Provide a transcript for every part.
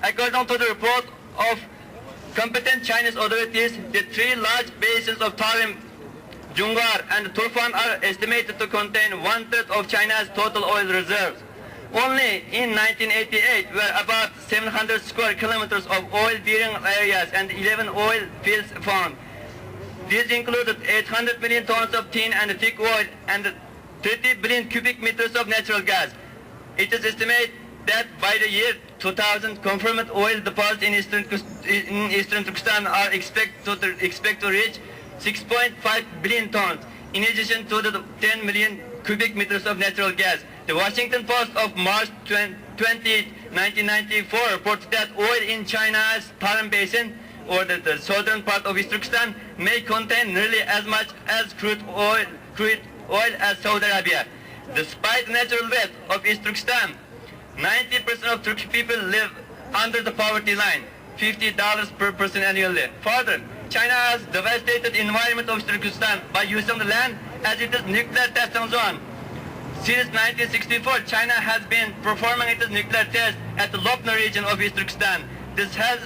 According to the report of competent Chinese authorities, the three large basins of Tarim, Jungar, and Turfan are estimated to contain 1/3 of China's total oil reserves. Only in 1988 were about 700 square kilometers of oil-bearing areas and 11 oil fields found. These included 800 million tons of thin and thick oil and 30 billion cubic meters of natural gas. It is estimated that by the year 2000, confirmed oil deposits in eastern Turkestan are expect to reach 6.5 billion tons, in addition to the 10 million cubic meters of natural gas. The Washington Post of March 20, 1994 reports that oil in China's Tarim Basin, or the southern part of East Turkestan, may contain nearly as much as crude oil as Saudi Arabia. Despite the natural wealth of East Turkestan, 90% of Turkish people live under the poverty line, $50 per person annually. Further, China has devastated the environment of Turkestan by using the land as it is nuclear testing zone. Since 1964, China has been performing its nuclear tests at the Lopner region of East Turkestan. This has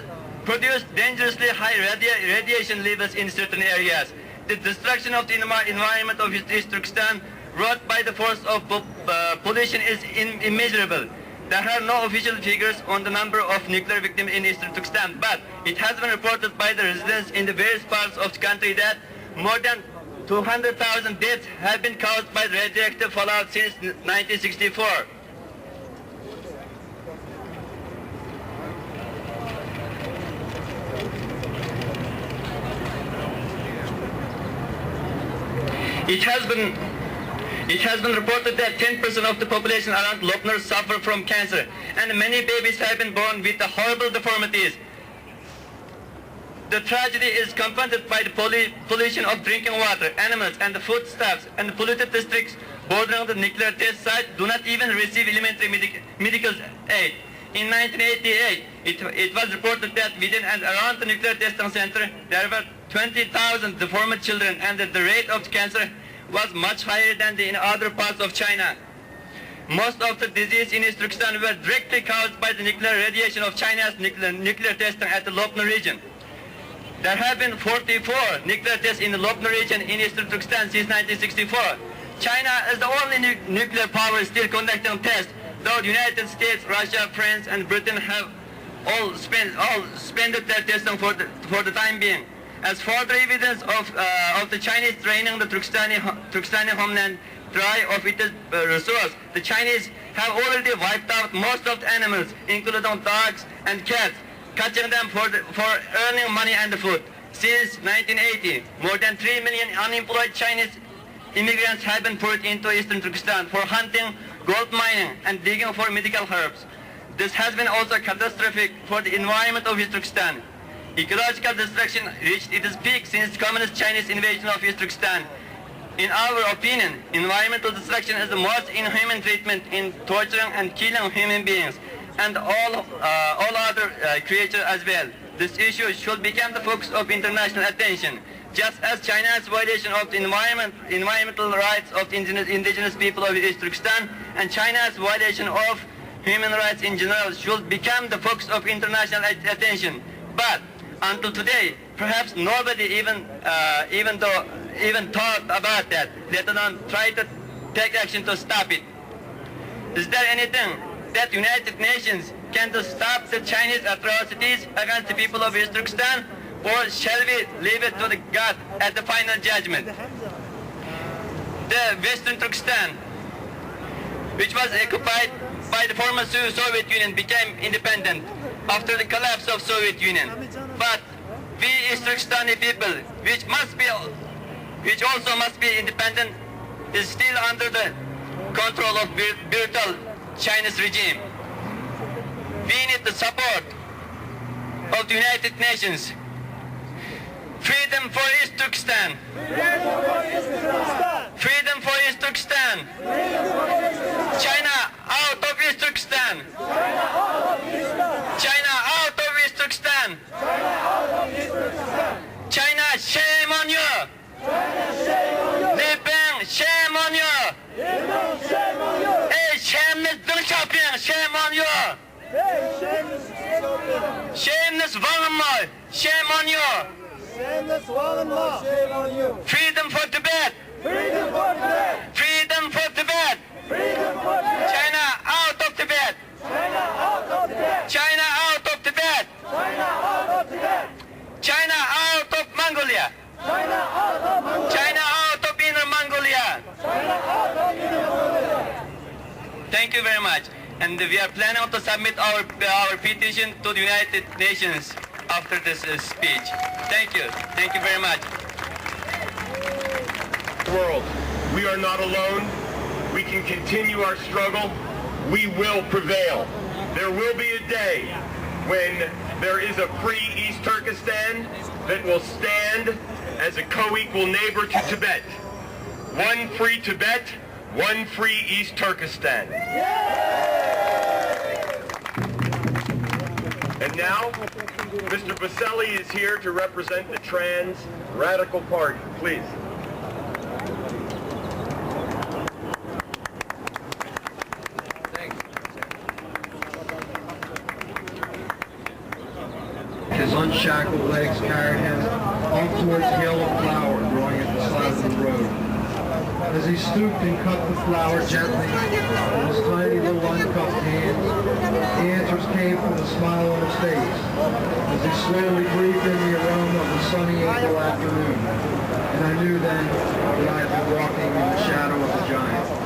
produced dangerously high radiation levels in certain areas. The destruction of the environment of East Turkestan wrought by the force of pollution is immeasurable. There are no official figures on the number of nuclear victims in Eastern Turkestan, but it has been reported by the residents in the various parts of the country that more than 200,000 deaths have been caused by radioactive fallout since 1964. It has been reported that 10% of the population around Lopner suffer from cancer, and many babies have been born with the horrible deformities. The tragedy is compounded by the pollution of drinking water, animals, and the foodstuffs, and the polluted districts bordering the nuclear test site do not even receive elementary medical aid. In 1988, it was reported that within and around the nuclear testing center, there were 20,000 deformed children, and that the rate of cancer was much higher than in other parts of China. Most of the disease in East Turkestan were directly caused by the nuclear radiation of China's nuclear testing at the Lopner region. There have been 44 nuclear tests in the Lopner region in Eastern Turkestan since 1964. China is the only nuclear power still conducting tests, though the United States, Russia, France, and Britain have all suspended their testing for the time being. As further evidence of the Chinese draining the Turkestani homeland dry of its resource, the Chinese have already wiped out most of the animals, including dogs and cats, catching them for earning money and food. Since 1980, more than 3 million unemployed Chinese immigrants have been put into Eastern Turkestan for hunting, gold mining, and digging for medical herbs. This has been also catastrophic for the environment of East Turkestan. Ecological destruction reached its peak since communist Chinese invasion of East Turkestan. In our opinion, environmental destruction is the most inhuman treatment in torturing and killing human beings and all other creatures as well. This issue should become the focus of international attention, just as China's violation of the environmental rights of the indigenous people of East Turkestan and China's violation of human rights in general should become the focus of international attention. But until today, perhaps nobody even thought about that, let alone try to take action to stop it. Is there anything that United Nations can do to stop the Chinese atrocities against the people of East Turkestan, or shall we leave it to the God at the final judgment? The Western Turkestan, which was occupied by the former Soviet Union, became independent after the collapse of Soviet Union. But we East Turkestani people, which also must be independent, is still under the control of brutal Chinese regime. We need the support of the United Nations. Freedom for East Turkestan. Freedom for East Turkestan. China out of East Turkestan. China out of East Turkestan. China, shame on you. Li Peng, shame on you. Hey, shameless Deng Xiaoping, shame on you. Shameless Wangenmal, shame on you. Shameless Wangenmal, shame on you. Freedom for Tibet. Freedom for Tibet. Freedom for Tibet. Freedom for Tibet. China out of Tibet. China out of Tibet. China out of Tibet. China out of Tibet. China out of Mongolia. China out of Mongolia. China out of Inner Mongolia. China out of Inner Mongolia. Thank you very much. And we are planning to submit our petition to the United Nations after this speech. Thank you. Thank you very much. World, we are not alone. We can continue our struggle. We will prevail. There will be a day when there is a free East Turkestan that will stand as a co-equal neighbor to Tibet. One free Tibet, one free East Turkestan. And now, Mr. Baselli is here to represent the Trans Radical Party. Please. His unshackled legs carried him on towards a hill of flour growing at the side of the road. As he stooped and cut the flour gently with his tiny little uncuffed hands, the answers came from the smile on his face as he slowly breathed in the aroma of the sunny April afternoon. And I knew then that I had been walking in the shadow of a giant.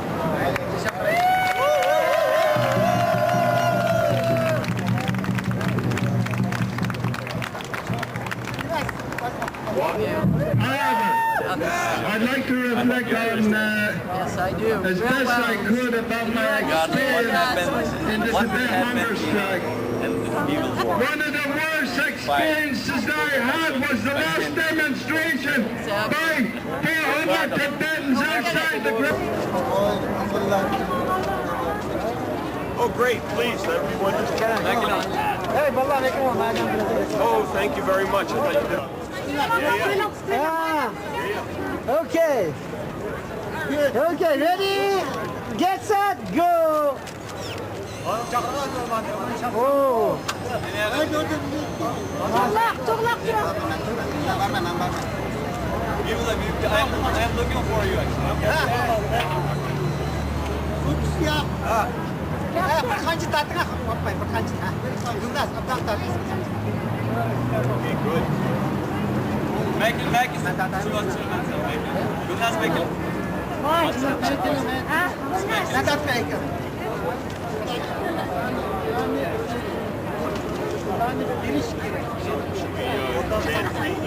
I'd like to reflect on, Yes, I do. as best I could, about my experience in the Tibet hunger strike. One of the worst experiences I had was the last demonstration by 400 Tibetans outside the group. Oh, great. Please, everyone just carry on. Oh, thank you very much. I thought you did. Okay. Okay, ready? Get set, go! Oh. I'm looking for you. Okay, good. Make it.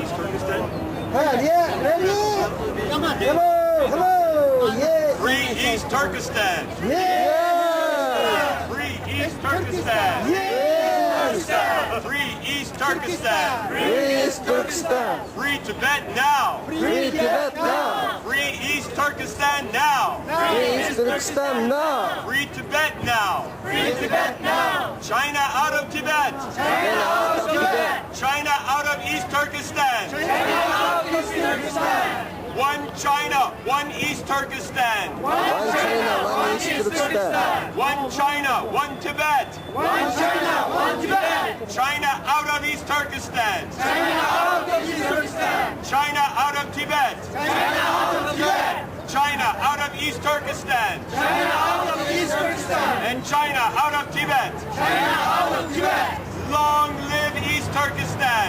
East Turkestan. Yeah, ready? Come on. Hello, yeah. Free East Turkestan. Yeah. Free East Turkestan. Yeah. Free East Turkestan. Free East Turkestan. Free Tibet now. Free Tibet now. Free East Turkestan now. Free East Turkestan now. Free Tibet now. Free Tibet now. China out of Tibet. China out of Tibet. China out of East Turkestan. China out of East Turkestan. One China, one East Turkestan. One China, one East Turkestan. One China, one Tibet. One China, one Tibet. China out of East Turkestan. China out of East Turkestan. China out of Tibet. China out of Tibet. China out of East Turkestan. China out of East Turkestan. And China out of Tibet. China out of Tibet. Long live East Turkestan.